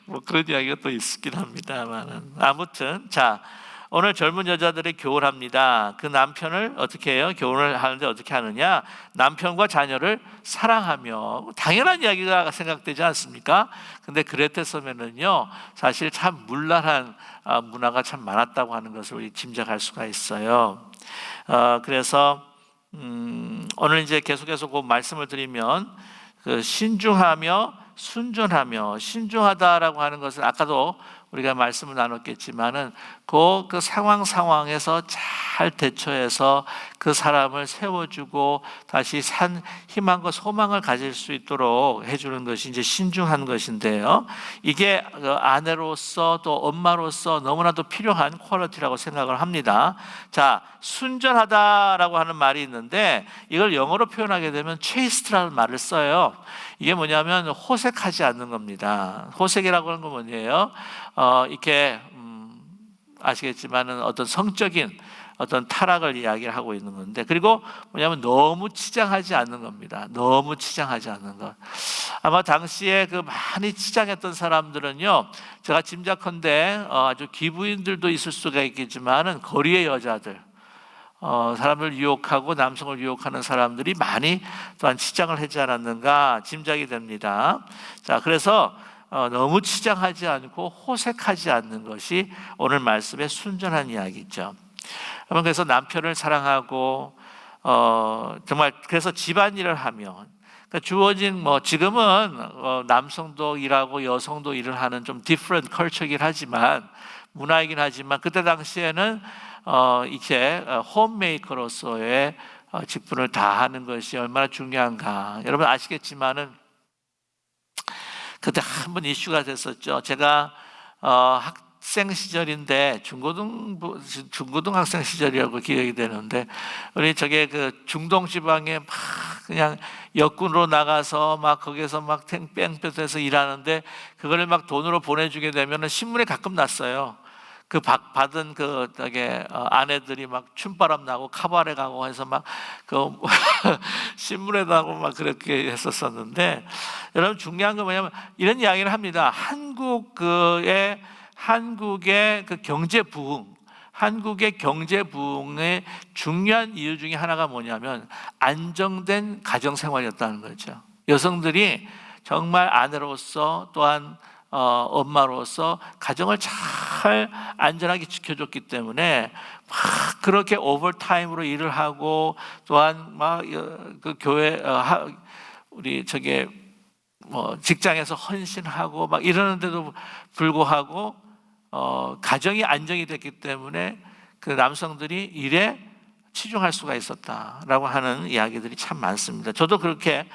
Speaker 1: 뭐 그런 이야기가 또 있긴 합니다만은, 아무튼 자, 오늘 젊은 여자들이 교훈합니다. 그 남편을 어떻게 해요? 교훈을 하는데 어떻게 하느냐? 남편과 자녀를 사랑하며. 당연한 이야기가 생각되지 않습니까? 근데 그레테서면은요, 사실 참 문란한 문화가 참 많았다고 하는 것을 우리 짐작할 수가 있어요. 그래서 오늘 이제 계속해서 그 말씀을 드리면, 그 신중하며 순전하며, 신중하다라고 하는 것은 아까도 우리가 말씀을 나눴겠지만은 그 상황에서 잘 대처해서 그 사람을 세워주고 다시 희망과 소망을 가질 수 있도록 해주는 것이 이제 신중한 것인데요. 이게 아내로서 또 엄마로서 너무나도 필요한 퀄리티라고 생각을 합니다. 자, 순전하다라고 하는 말이 있는데 이걸 영어로 표현하게 되면 chaste라는 말을 써요. 이게 뭐냐면 호색하지 않는 겁니다. 호색이라고 하는 건 뭐예요? 이렇게 아시겠지만은 어떤 성적인 어떤 타락을 이야기를 하고 있는 건데, 그리고 뭐냐면 너무 치장하지 않는 겁니다. 너무 치장하지 않는 것. 아마 당시에 그 많이 치장했던 사람들은요, 제가 짐작컨대 아주 기부인들도 있을 수가 있겠지만은 거리의 여자들, 사람을 유혹하고 남성을 유혹하는 사람들이 많이 또한 치장을 하지 않았는가 짐작이 됩니다. 자, 그래서 너무 치장하지 않고 호색하지 않는 것이 오늘 말씀의 순전한 이야기죠. 그래서 남편을 사랑하고 정말 그래서 집안일을 하며, 그러니까 주어진 지금은 남성도 일하고 여성도 일을 하는 좀 different culture이긴 하지만 문화이긴 하지만 그때 당시에는 이제 홈메이커로서의 직분을 다하는 것이 얼마나 중요한가 여러분 아시겠지만은 그때 한번 이슈가 됐었죠. 제가 학생 시절인데 중고등학생 시절이라고 기억이 되는데 우리 저게 그 중동 지방에 막 그냥 역군으로 나가서 막 거기서 막 뺑뺑볕에서 일하는데 그거를 막 돈으로 보내주게 되면은 신문에 가끔 났어요. 그 받은 그 아내들이 막 춤바람 나고 카바레 가고 해서 막 그 신문에 나고 막 그렇게 했었었는데, 여러분 중요한 건 뭐냐면 이런 이야기를 합니다. 한국의 그 경제 부흥, 한국의 경제 부흥의 중요한 이유 중에 하나가 뭐냐면 안정된 가정 생활이었다는 거죠. 여성들이 정말 아내로서 또한 엄마로서 가정을 잘 안전하게 지켜줬기 때문에 막 그렇게 오버타임으로 일을 하고 또한 막 그 교회 우리 직장에서 헌신하고 막 이러는데도 불구하고 가정이 안정이 됐기 때문에 그 남성들이 일에 치중할 수가 있었다라고 하는 이야기들이 참 많습니다. 저도 그렇게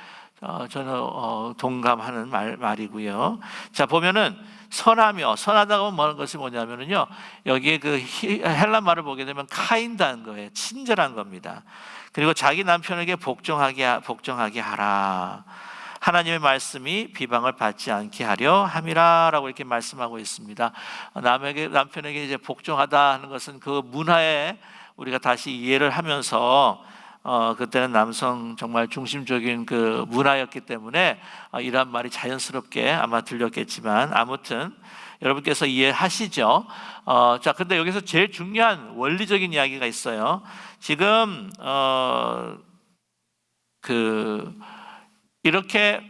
Speaker 1: 저는 동감하는 말이고요. 자, 보면은 선하다고 하는 것이 뭐냐면요, 여기에 그 헬라 말을 보게 되면 카인드한 거예요. 친절한 겁니다. 그리고 자기 남편에게 복종하게 하라. 하나님의 말씀이 비방을 받지 않게 하려 함이라라고 이렇게 말씀하고 있습니다. 남편에게 이제 복종하다 하는 것은 그 문화에 우리가 다시 이해를 하면서 그때는 남성 정말 중심적인 그 문화였기 때문에 이런 말이 자연스럽게 아마 들렸겠지만 아무튼 여러분께서 이해하시죠? 자, 근데 여기서 제일 중요한 원리적인 이야기가 있어요. 지금 이렇게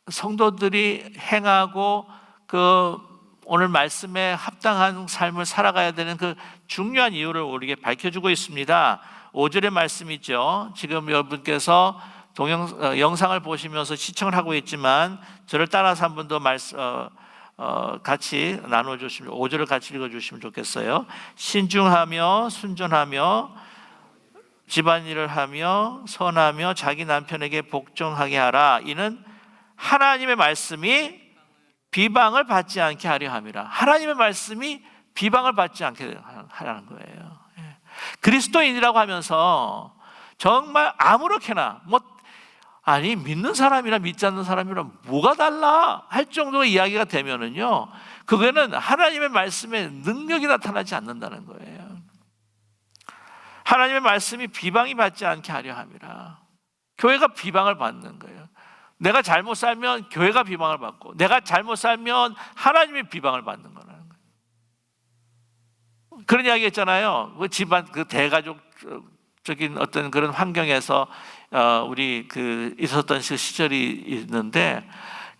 Speaker 1: 성도들이 행하고 그 오늘 말씀에 합당한 삶을 살아가야 되는 그 중요한 이유를 우리에게 밝혀주고 있습니다. 5절의 말씀이죠. 지금 여러분께서 영상을 보시면서 시청을 하고 있지만 저를 따라서 한 번 더 같이 나눠주시면 5절을 같이 읽어주시면 좋겠어요. 신중하며 순전하며 집안일을 하며 선하며 자기 남편에게 복종하게 하라. 이는 하나님의 말씀이 비방을 받지 않게 하려 함이라. 하나님의 말씀이 비방을 받지 않게 하라는 거예요. 그리스도인이라고 하면서 정말 아무렇게나 아니 믿는 사람이랑 믿지 않는 사람이랑 뭐가 달라 할 정도의 이야기가 되면은요, 그거는 하나님의 말씀에 능력이 나타나지 않는다는 거예요. 하나님의 말씀이 비방이 받지 않게 하려 함이라. 교회가 비방을 받는 거예요. 내가 잘못 살면 교회가 비방을 받고 내가 잘못 살면 하나님의 비방을 받는 거라는 거예요. 그런 이야기 했잖아요. 그 집안 그 대가족적인 어떤 그런 환경에서 우리 있었던 시절이 있는데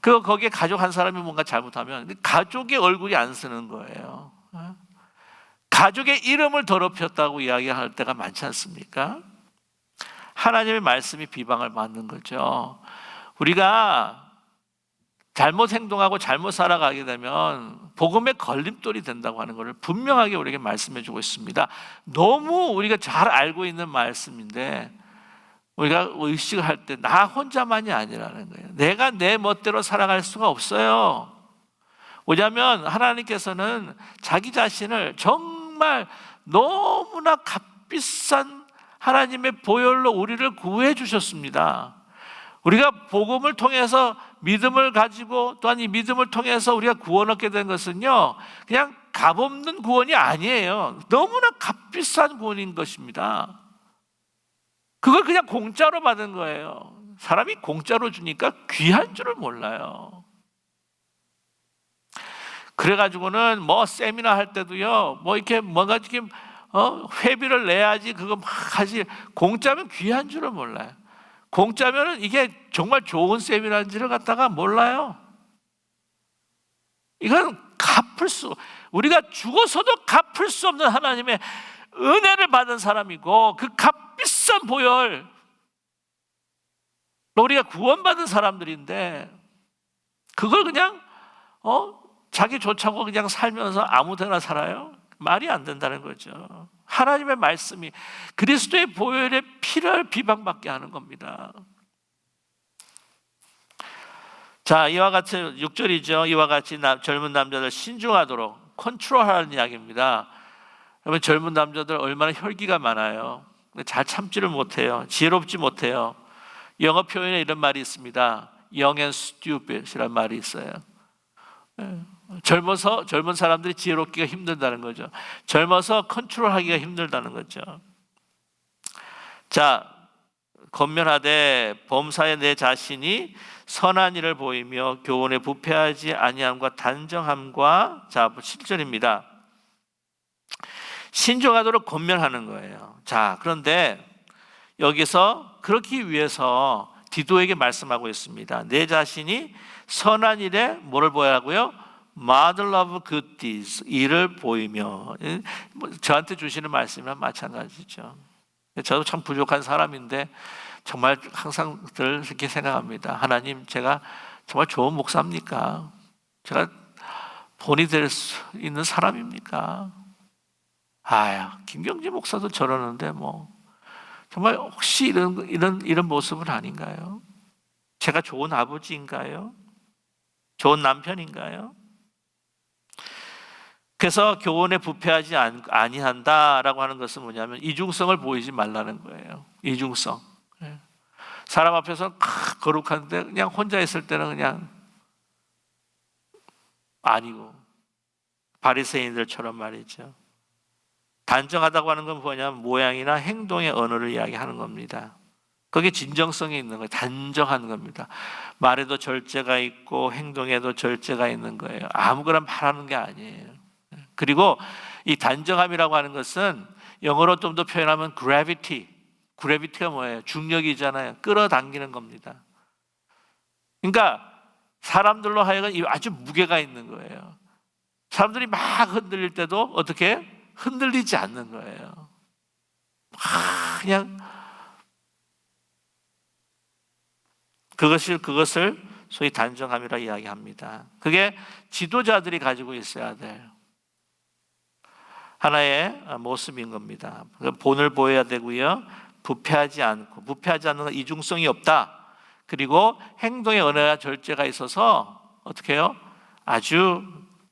Speaker 1: 거기에 가족 한 사람이 뭔가 잘못하면 가족의 얼굴이 안 쓰는 거예요. 가족의 이름을 더럽혔다고 이야기할 때가 많지 않습니까? 하나님의 말씀이 비방을 받는 거죠. 우리가 잘못 행동하고 잘못 살아가게 되면 복음의 걸림돌이 된다고 하는 것을 분명하게 우리에게 말씀해 주고 있습니다. 너무 우리가 잘 알고 있는 말씀인데 우리가 의식을 할 때 나 혼자만이 아니라는 거예요. 내가 내 멋대로 살아갈 수가 없어요. 왜냐하면 하나님께서는 자기 자신을 정말 너무나 값비싼 하나님의 보혈로 우리를 구해 주셨습니다. 우리가 복음을 통해서 믿음을 가지고 또한 이 믿음을 통해서 우리가 구원 얻게 된 것은요, 그냥 값없는 구원이 아니에요. 너무나 값비싼 구원인 것입니다. 그걸 그냥 공짜로 받은 거예요. 사람이 공짜로 주니까 귀한 줄을 몰라요. 그래가지고는 뭐 세미나 할 때도요, 뭐 이렇게 뭔가 이렇게 회비를 내야지 그거 막 하지, 공짜면 귀한 줄을 몰라요. 공짜면은 이게 정말 좋은 세미나인지를 갖다가 몰라요. 이건 우리가 죽어서도 갚을 수 없는 하나님의 은혜를 받은 사람이고, 그 값비싼 보혈 우리가 구원받은 사람들인데, 그걸 그냥 자기 좋자고 그냥 살면서 아무데나 살아요? 말이 안 된다는 거죠. 하나님의 말씀이 그리스도의 보혈의 피를 비방받게 하는 겁니다. 자, 이와 같이 6절이죠. 이와 같이 젊은 남자들 신중하도록 컨트롤하라는 이야기입니다. 여러분, 젊은 남자들 얼마나 혈기가 많아요. 잘 참지를 못해요. 지혜롭지 못해요. 영어 표현에 이런 말이 있습니다. Young and stupid이라는 말이 있어요. 젊은 사람들이 지혜롭기가 힘들다는 거죠. 젊어서 컨트롤하기가 힘들다는 거죠. 자, 권면하되 범사에 내 자신이 선한 일을 보이며 교훈에 부패하지 아니함과 단정함과, 자 7절입니다. 신중하도록 권면하는 거예요. 자, 그런데 여기서 그렇기 위해서 디도에게 말씀하고 있습니다. 내 자신이 선한 일에 뭐를 보여라고요? Model of good deeds, 일을 보이며. 저한테 주시는 말씀이랑 마찬가지죠. 저도 참 부족한 사람인데 정말 항상 늘 이렇게 생각합니다. 하나님, 제가 정말 좋은 목사입니까? 제가 본이 될 수 있는 사람입니까? 김경지 목사도 저러는데 뭐 정말 혹시 이런 모습은 아닌가요? 제가 좋은 아버지인가요? 좋은 남편인가요? 그래서 교훈에 부패하지 아니한다라고 하는 것은 뭐냐면 이중성을 보이지 말라는 거예요. 이중성. 사람 앞에서 거룩한데 그냥 혼자 있을 때는 그냥 아니고, 바리새인들처럼 말이죠. 단정하다고 하는 건 뭐냐면 모양이나 행동의 언어를 이야기하는 겁니다. 그게 진정성이 있는 거예요. 단정한 겁니다. 말에도 절제가 있고 행동에도 절제가 있는 거예요. 아무거나 말하는 게 아니에요. 그리고 이 단정함이라고 하는 것은 영어로 좀 더 표현하면 gravity가 뭐예요? 중력이잖아요. 끌어당기는 겁니다. 그러니까 사람들로 하여금 아주 무게가 있는 거예요. 사람들이 막 흔들릴 때도 어떻게? 흔들리지 않는 거예요. 그냥 그것을 소위 단정함이라 이야기합니다. 그게 지도자들이 가지고 있어야 돼요. 하나의 모습인 겁니다. 본을 보여야 되고요. 부패하지 않는 건 이중성이 없다. 그리고 행동의 언어와 절제가 있어서 어떻게 해요? 아주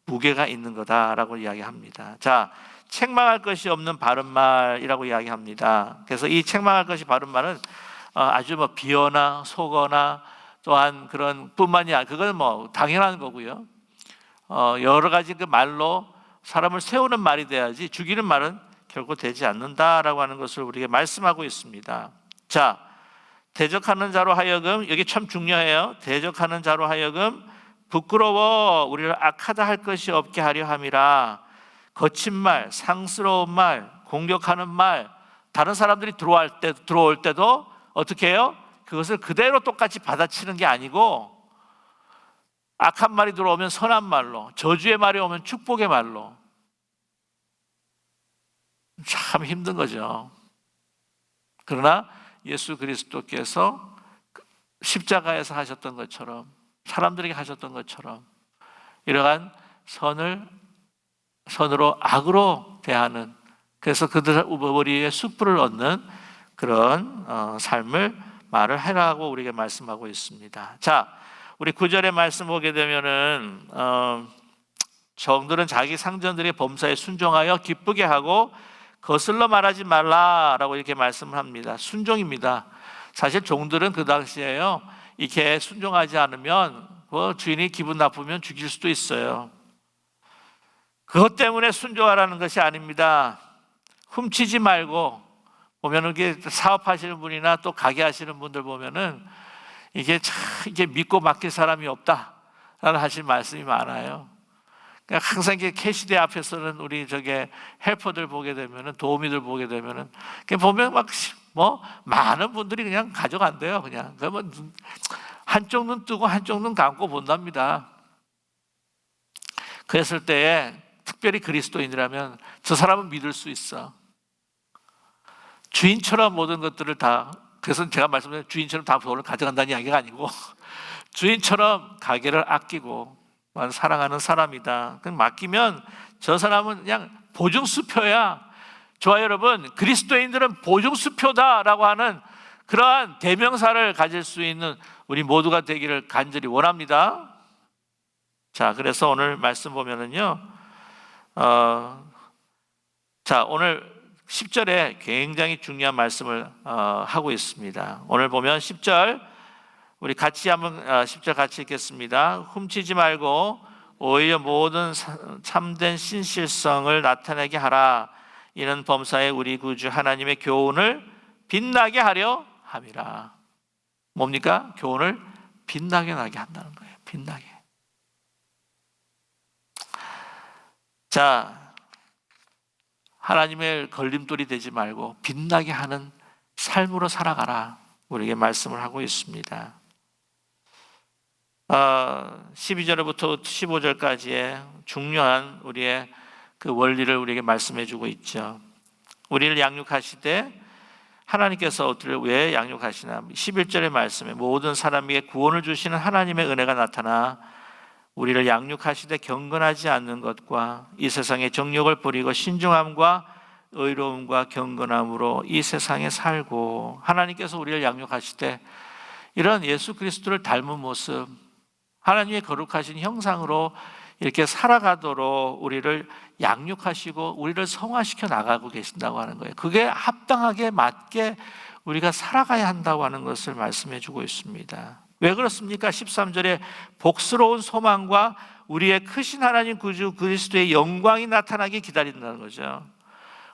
Speaker 1: 무게가 있는 거다라고 이야기합니다. 자, 책망할 것이 없는 바른 말이라고 이야기합니다. 그래서 이 책망할 것이 바른 말은 아주 뭐 비어나 속어나 또한 그런 뿐만이 아니라 그건 뭐 당연한 거고요. 여러 가지 그 말로 사람을 세우는 말이 돼야지 죽이는 말은 결코 되지 않는다라고 하는 것을 우리에게 말씀하고 있습니다. 자, 대적하는 자로 하여금, 여기 참 중요해요. 대적하는 자로 하여금 부끄러워 우리를 악하다 할 것이 없게 하려 함이라. 거친 말, 상스러운 말, 공격하는 말, 다른 사람들이 들어올 때도 어떻게 해요? 그것을 그대로 똑같이 받아치는 게 아니고, 악한 말이 들어오면 선한 말로, 저주의 말이 오면 축복의 말로. 참 힘든 거죠. 그러나 예수 그리스도께서 십자가에서 하셨던 것처럼 사람들에게 하셨던 것처럼 이러한 선으로 악으로 대하는, 그래서 그들 머리에 숯불을 얻는 그런 삶을 말을 해라고 우리에게 말씀하고 있습니다. 자, 우리 9절의 말씀 보게 되면은 종들은 자기 상전들의 범사에 순종하여 기쁘게 하고 거슬러 말하지 말라라고 이렇게 말씀을 합니다. 순종입니다. 사실 종들은 그 당시에요, 이렇게 순종하지 않으면 주인이 기분 나쁘면 죽일 수도 있어요. 그것 때문에 순종하라는 것이 아닙니다. 훔치지 말고, 보면은 이게 사업하시는 분이나 또 가게 하시는 분들 보면은 이게 믿고 맡길 사람이 없다라는 하실 말씀이 많아요. 그러니까 항상 이게 캐시대 앞에서는 우리 헬퍼들 보게 되면은, 도우미들 보게 되면은 보면 많은 분들이 그냥 가져간대요. 그러면 한쪽 눈 뜨고 한쪽 눈 감고 본답니다. 그랬을 때에 특별히 그리스도인이라면 저 사람은 믿을 수 있어. 주인처럼 모든 것들을 다, 그래서 제가 말씀드린 주인처럼 다 돈을 가져간다는 이야기가 아니고 주인처럼 가게를 아끼고 사랑하는 사람이다. 그냥 맡기면 저 사람은 그냥 보증수표야. 좋아요, 여러분. 그리스도인들은 보증수표다라고 하는 그러한 대명사를 가질 수 있는 우리 모두가 되기를 간절히 원합니다. 자, 그래서 오늘 말씀 보면은요, 자, 오늘 10절에 굉장히 중요한 말씀을 하고 있습니다. 오늘 보면 10절, 우리 같이 한번 10절 같이 읽겠습니다. 훔치지 말고 오히려 모든 참된 신실성을 나타내게 하라. 이는 범사에 우리 구주 하나님의 교훈을 빛나게 하려 함이라. 뭡니까? 교훈을 빛나게 나게 한다는 거예요. 빛나게. 자, 하나님의 걸림돌이 되지 말고 빛나게 하는 삶으로 살아가라. 우리에게 말씀을 하고 있습니다. 12절부터 15절까지의 중요한 우리의 그 원리를 우리에게 말씀해 주고 있죠. 우리를 양육하시되 하나님께서 우리를 왜 양육하시나? 11절의 말씀에 모든 사람에게 구원을 주시는 하나님의 은혜가 나타나 우리를 양육하시되 경건하지 않는 것과 이 세상의 정욕을 버리고 신중함과 의로움과 경건함으로 이 세상에 살고, 하나님께서 우리를 양육하시되 이런 예수 그리스도를 닮은 모습, 하나님의 거룩하신 형상으로 이렇게 살아가도록 우리를 양육하시고 우리를 성화시켜 나가고 계신다고 하는 거예요. 그게 합당하게 맞게 우리가 살아가야 한다고 하는 것을 말씀해 주고 있습니다. 왜 그렇습니까? 13절에 복스러운 소망과 우리의 크신 하나님 구주 그리스도의 영광이 나타나게 기다린다는 거죠.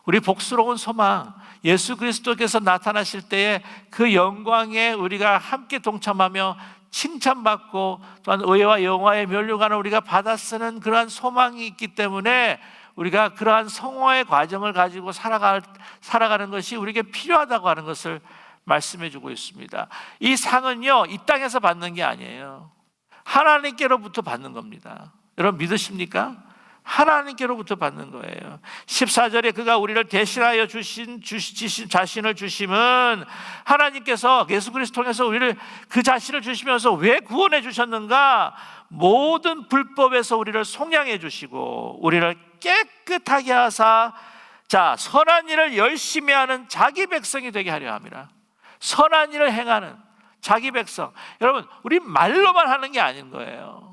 Speaker 1: 우리 복스러운 소망, 예수 그리스도께서 나타나실 때에 그 영광에 우리가 함께 동참하며 칭찬받고 또한 의와 영화의 면류관을 우리가 받아 쓰는 그러한 소망이 있기 때문에 우리가 그러한 성화의 과정을 가지고 살아가는 것이 우리에게 필요하다고 하는 것을 말씀해 주고 있습니다. 이 상은요, 이 땅에서 받는 게 아니에요. 하나님께로부터 받는 겁니다. 여러분 믿으십니까? 하나님께로부터 받는 거예요. 14절에 그가 우리를 대신하여 자신을 주심은, 하나님께서 예수 그리스도 통해서 우리를 그 자신을 주시면서 왜 구원해 주셨는가? 모든 불법에서 우리를 속량해 주시고 우리를 깨끗하게 하사 선한 일을 열심히 하는 자기 백성이 되게 하려 함이라. 선한 일을 행하는 자기 백성. 여러분, 우리 말로만 하는 게 아닌 거예요.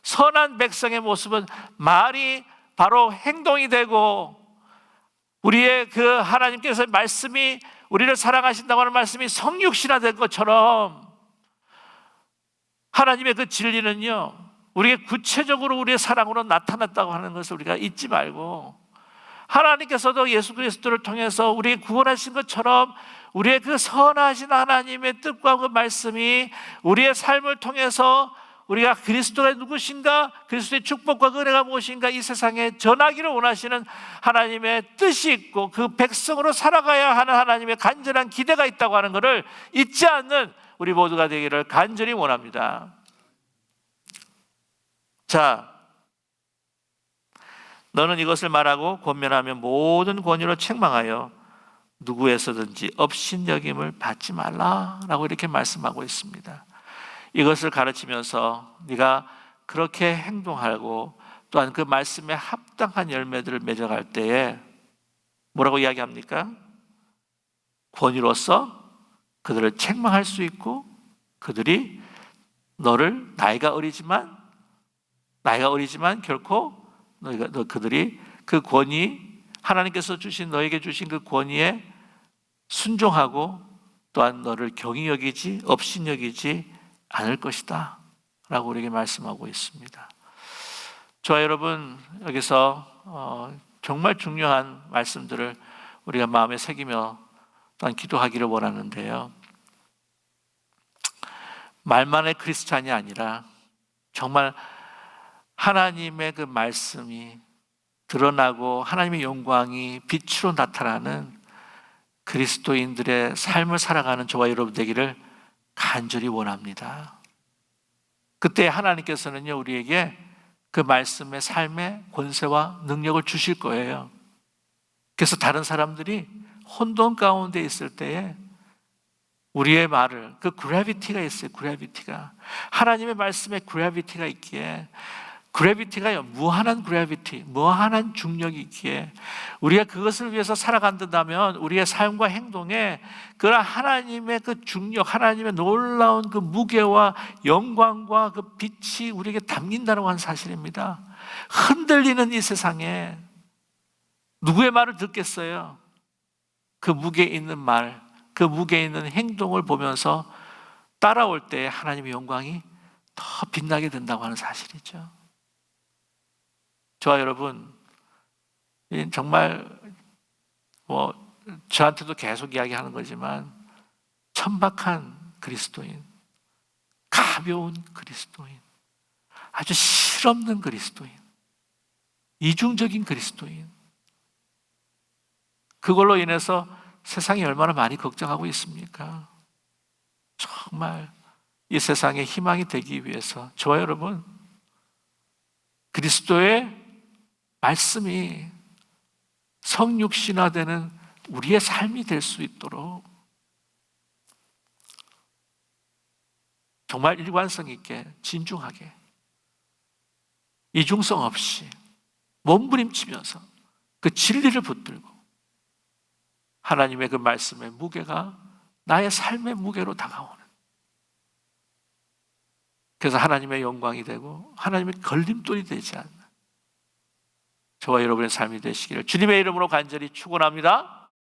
Speaker 1: 선한 백성의 모습은 말이 바로 행동이 되고, 우리의 그 하나님께서 말씀이, 우리를 사랑하신다고 하는 말씀이 성육신화된 것처럼 하나님의 그 진리는요, 우리에게 구체적으로 우리의 사랑으로 나타났다고 하는 것을 우리가 잊지 말고, 하나님께서도 예수 그리스도를 통해서 우리에게 구원하신 것처럼 우리의 그 선하신 하나님의 뜻과 그 말씀이 우리의 삶을 통해서 우리가 그리스도가 누구신가, 그리스도의 축복과 은혜가 무엇인가 이 세상에 전하기를 원하시는 하나님의 뜻이 있고 그 백성으로 살아가야 하는 하나님의 간절한 기대가 있다고 하는 것을 잊지 않는 우리 모두가 되기를 간절히 원합니다. 자, 너는 이것을 말하고 권면하며 모든 권위로 책망하여 누구에서든지 업신여김을 받지 말라라고 이렇게 말씀하고 있습니다. 이것을 가르치면서 네가 그렇게 행동하고 또한 그 말씀에 합당한 열매들을 맺어갈 때에 뭐라고 이야기합니까? 권위로서 그들을 책망할 수 있고 그들이 너를 나이가 어리지만 결코 그들이 그 권위, 하나님께서 주신 너에게 주신 그 권위에 순종하고 또한 너를 경히 여기지 업신여기지 않을 것이다 라고 우리에게 말씀하고 있습니다. 저와 여러분, 여기서 정말 중요한 말씀들을 우리가 마음에 새기며 또한 기도하기를 원하는데요, 말만의 크리스찬이 아니라 정말 하나님의 그 말씀이 드러나고 하나님의 영광이 빛으로 나타나는 그리스도인들의 삶을 살아가는 저와 여러분 되기를 간절히 원합니다. 그때 하나님께서는요, 우리에게 그 말씀의 삶의 권세와 능력을 주실 거예요. 그래서 다른 사람들이 혼돈 가운데 있을 때에 우리의 말을, 그 그래비티가 있어요. 그래비티가, 하나님의 말씀에 그래비티가 있기에, 그래비티가요, 무한한 그래비티, 무한한 중력이 있기에 우리가 그것을 위해서 살아간다면 우리의 삶과 행동에 그런 하나님의 그 중력, 하나님의 놀라운 그 무게와 영광과 그 빛이 우리에게 담긴다는 한 사실입니다. 흔들리는 이 세상에 누구의 말을 듣겠어요? 그 무게 있는 말, 그 무게 있는 행동을 보면서 따라올 때 하나님의 영광이 더 빛나게 된다고 하는 사실이죠. 저와 여러분, 정말 저한테도 계속 이야기하는 거지만 천박한 그리스도인, 가벼운 그리스도인, 아주 실없는 그리스도인, 이중적인 그리스도인, 그걸로 인해서 세상이 얼마나 많이 걱정하고 있습니까? 정말 이 세상에 희망이 되기 위해서 저와 여러분, 그리스도의 말씀이 성육신화되는 우리의 삶이 될 수 있도록 정말 일관성 있게, 진중하게, 이중성 없이 몸부림치면서 그 진리를 붙들고 하나님의 그 말씀의 무게가 나의 삶의 무게로 다가오는, 그래서 하나님의 영광이 되고 하나님의 걸림돌이 되지 않는 저와 여러분의 삶이 되시기를 주님의 이름으로 간절히 축원합니다.